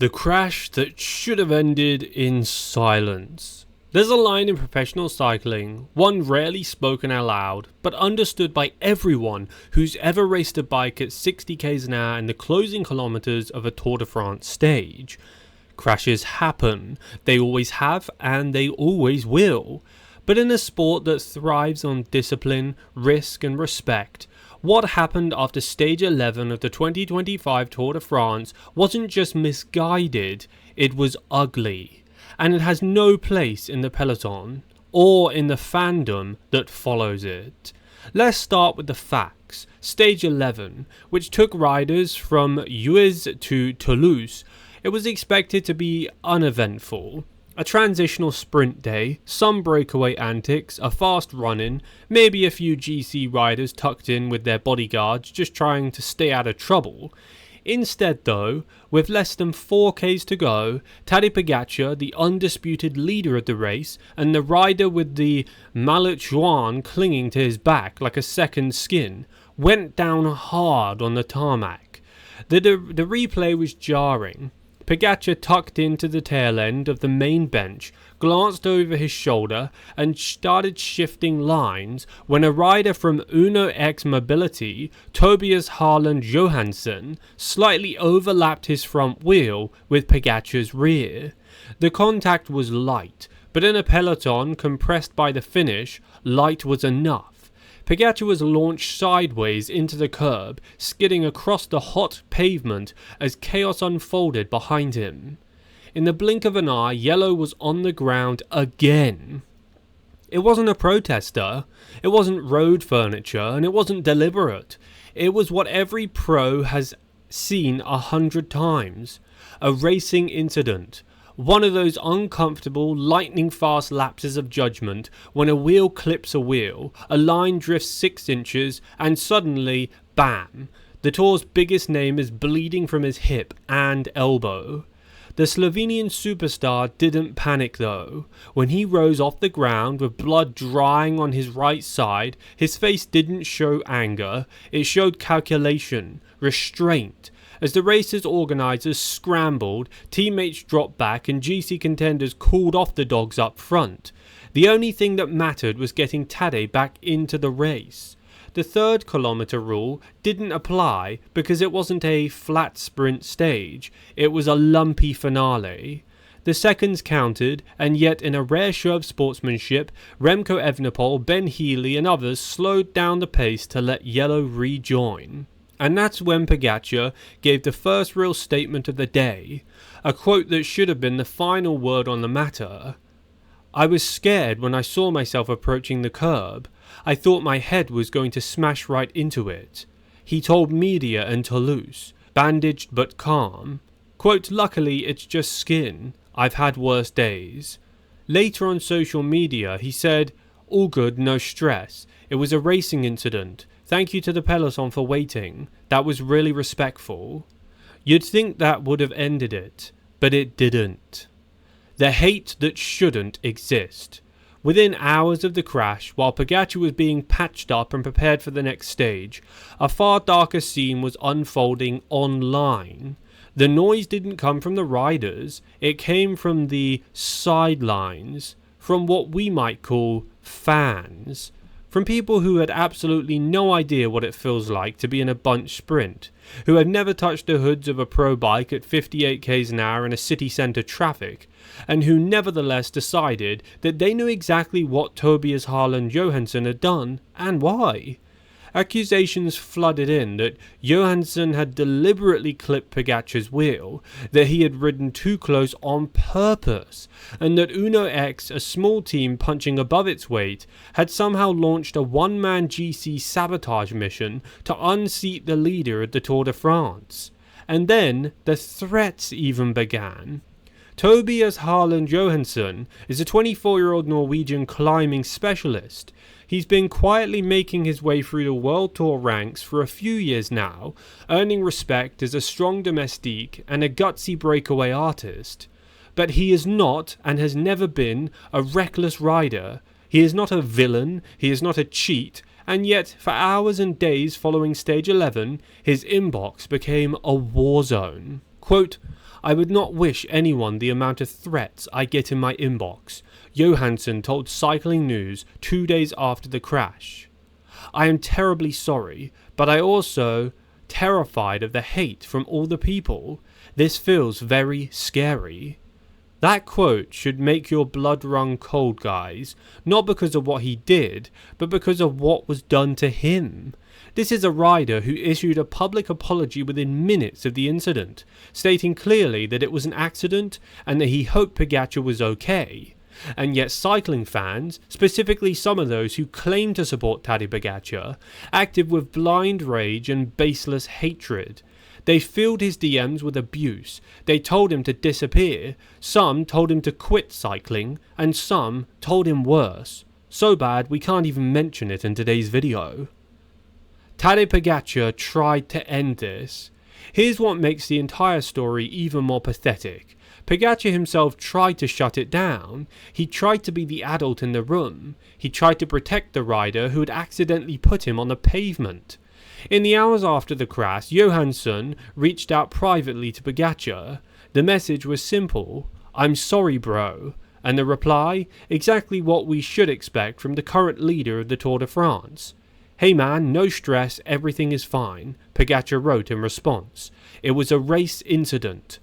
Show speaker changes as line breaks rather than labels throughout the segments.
The crash that should have ended in silence. There's a line in professional cycling, one rarely spoken aloud, but understood by everyone who's ever raced a bike at 60 km an hour in the closing kilometers of a Tour de France stage. Crashes happen, they always have and they always will. But in a sport that thrives on discipline, risk and respect, what happened after stage 11 of the 2025 Tour de France wasn't just misguided, it was ugly. And it has no place in the peloton, or in the fandom that follows it. Let's start with the facts. Stage 11, which took riders from Uez to Toulouse, it was expected to be uneventful. A transitional sprint day, some breakaway antics, a fast run-in, maybe a few GC riders tucked in with their bodyguards just trying to stay out of trouble. Instead though, with less than 4Ks to go, Tadej Pogačar, the undisputed leader of the race, and the rider with the mallet joint clinging to his back like a second skin, went down hard on the tarmac. The replay was jarring. Pogačar tucked into the tail end of the main bench, glanced over his shoulder and started shifting lines when a rider from Uno X Mobility, Tobias Harland Johansson, slightly overlapped his front wheel with Pogačar's rear. The contact was light, but in a peloton compressed by the finish, light was enough. Pogačar was launched sideways into the curb, skidding across the hot pavement as chaos unfolded behind him. In the blink of an eye, Yellow was on the ground again. It wasn't a protester, it wasn't road furniture, and it wasn't deliberate. It was what every pro has seen 100 times. A racing incident. One of those uncomfortable, lightning-fast lapses of judgment when a wheel clips a wheel, a line drifts 6 inches, and suddenly, bam! The Tour's biggest name is bleeding from his hip and elbow. The Slovenian superstar didn't panic though. When he rose off the ground with blood drying on his right side, his face didn't show anger, it showed calculation, restraint. As the race's organisers scrambled, teammates dropped back and GC contenders cooled off the dogs up front. The only thing that mattered was getting Tadej back into the race. The 3rd kilometre rule didn't apply because it wasn't a flat sprint stage, it was a lumpy finale. The seconds counted, and yet in a rare show of sportsmanship, Remco Evenepoel, Ben Healy and others slowed down the pace to let Yellow rejoin. And that's when Pogačar gave the first real statement of the day, a quote that should have been the final word on the matter. "I was scared when I saw myself approaching the curb. I thought my head was going to smash right into it," he told media in Toulouse, bandaged but calm. Quote, "Luckily it's just skin. I've had worse days." Later on social media he said, "All good, no stress. It was a racing incident. Thank you to the peloton for waiting. That was really respectful." You'd think that would have ended it, but it didn't. The hate that shouldn't exist. Within hours of the crash, while Pogačar was being patched up and prepared for the next stage, a far darker scene was unfolding online. The noise didn't come from the riders, it came from the sidelines, from what we might call fans. From people who had absolutely no idea what it feels like to be in a bunch sprint, who had never touched the hoods of a pro bike at 58 km an hour in a city centre traffic, and who nevertheless decided that they knew exactly what Tobias Harland Johansson had done and why. Accusations flooded in that Johansson had deliberately clipped Pogačar's wheel, that he had ridden too close on purpose, and that Uno X, a small team punching above its weight, had somehow launched a one-man GC sabotage mission to unseat the leader of the Tour de France. And then the threats even began. Tobias Harland Johansson is a 24-year-old Norwegian climbing specialist. He's been quietly making his way through the World Tour ranks for a few years now, earning respect as a strong domestique and a gutsy breakaway artist. But he is not, and has never been, a reckless rider. He is not a villain, he is not a cheat, and yet for hours and days following stage 11, his inbox became a war zone. Quote, I would not wish anyone the amount of threats I get in my inbox, Johansson told Cycling News 2 days after the crash. I am terribly sorry, but I also terrified of the hate from all the people. This feels very scary. That quote should make your blood run cold, guys, not because of what he did, but because of what was done to him. This is a rider who issued a public apology within minutes of the incident, stating clearly that it was an accident and that he hoped Pogačar was okay. And yet cycling fans, specifically some of those who claim to support Tadej Pogačar, acted with blind rage and baseless hatred. They filled his DMs with abuse, they told him to disappear, some told him to quit cycling, and some told him worse. So bad we can't even mention it in today's video. Tadej Pogačar tried to end this. Here's what makes the entire story even more pathetic. Pogačar himself tried to shut it down. He tried to be the adult in the room. He tried to protect the rider who had accidentally put him on the pavement. In the hours after the crash, Johansson reached out privately to Pogačar. The message was simple: "I'm sorry, bro." And the reply, exactly what we should expect from the current leader of the Tour de France. "Hey man, no stress, everything is fine," Pogačar wrote in response. "It was a race incident."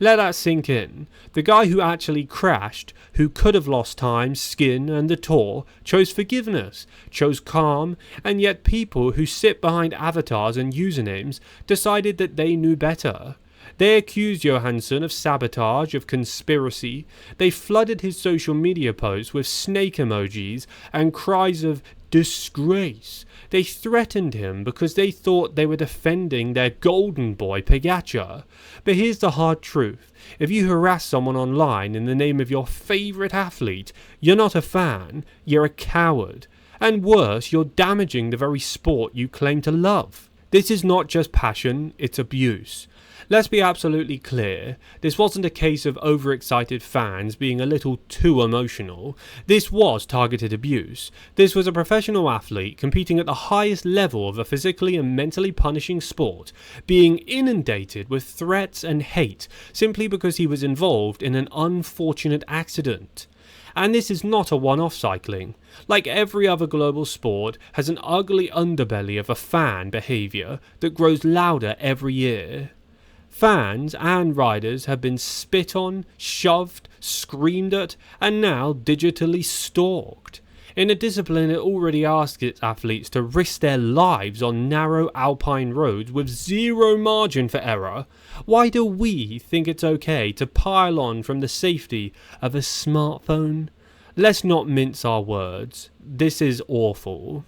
Let that sink in. The guy who actually crashed, who could have lost time, skin and the Tour, chose forgiveness, chose calm, and yet people who sit behind avatars and usernames decided that they knew better. They accused Johansson of sabotage, of conspiracy. They flooded his social media posts with snake emojis and cries of disgrace. They threatened him because they thought they were defending their golden boy Pogačar. But here's the hard truth. If you harass someone online in the name of your favourite athlete, you're not a fan, you're a coward. And worse, you're damaging the very sport you claim to love. This is not just passion, it's abuse. Let's be absolutely clear, this wasn't a case of overexcited fans being a little too emotional. This was targeted abuse. This was a professional athlete competing at the highest level of a physically and mentally punishing sport, being inundated with threats and hate simply because he was involved in an unfortunate accident. And this is not a one-off cycling. Like every other global sport, has an ugly underbelly of a fan behaviour that grows louder every year. Fans and riders have been spit on, shoved, screamed at, and now digitally stalked. In a discipline that already asks its athletes to risk their lives on narrow alpine roads with zero margin for error, why do we think it's okay to pile on from the safety of a smartphone? Let's not mince our words. This is awful.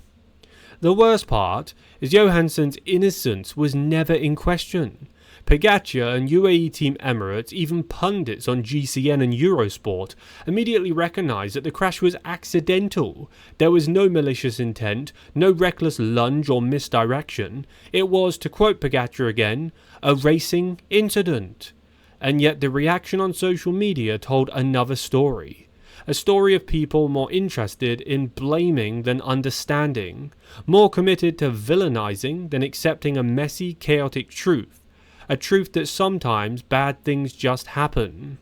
The worst part is Johansson's innocence was never in question. Pogačar and UAE Team Emirates, even pundits on GCN and Eurosport, immediately recognised that the crash was accidental. There was no malicious intent, no reckless lunge or misdirection. It was, to quote Pogačar again, a racing incident. And yet the reaction on social media told another story. A story of people more interested in blaming than understanding, more committed to villainising than accepting a messy, chaotic truth. A truth that sometimes bad things just happen.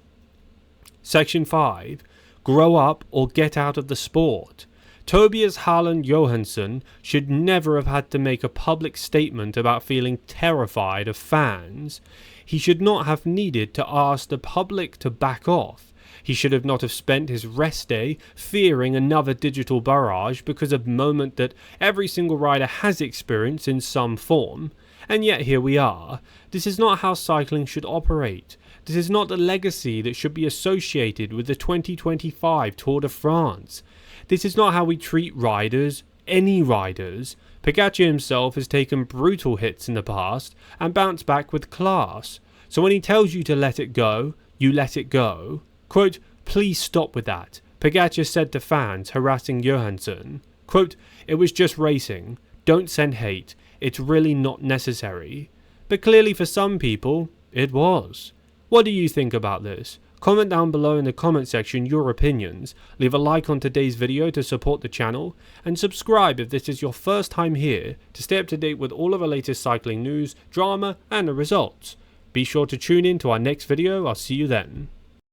Section 5. Grow up or get out of the sport. Tobias Haaland Johansson should never have had to make a public statement about feeling terrified of fans. He should not have needed to ask the public to back off. He should not have spent his rest day fearing another digital barrage because of a moment that every single rider has experienced in some form. And yet here we are. This is not how cycling should operate. This is not the legacy that should be associated with the 2025 Tour de France. This is not how we treat riders, any riders. Pogačar himself has taken brutal hits in the past and bounced back with class. So when he tells you to let it go, you let it go. Quote, "Please stop with that," Pogačar said to fans harassing Johansson. Quote, "It was just racing. Don't send hate. It's really not necessary." But clearly for some people, it was. What do you think about this? Comment down below in the comment section your opinions, leave a like on today's video to support the channel, and subscribe if this is your first time here to stay up to date with all of the latest cycling news, drama and the results. Be sure to tune in to our next video. I'll see you then.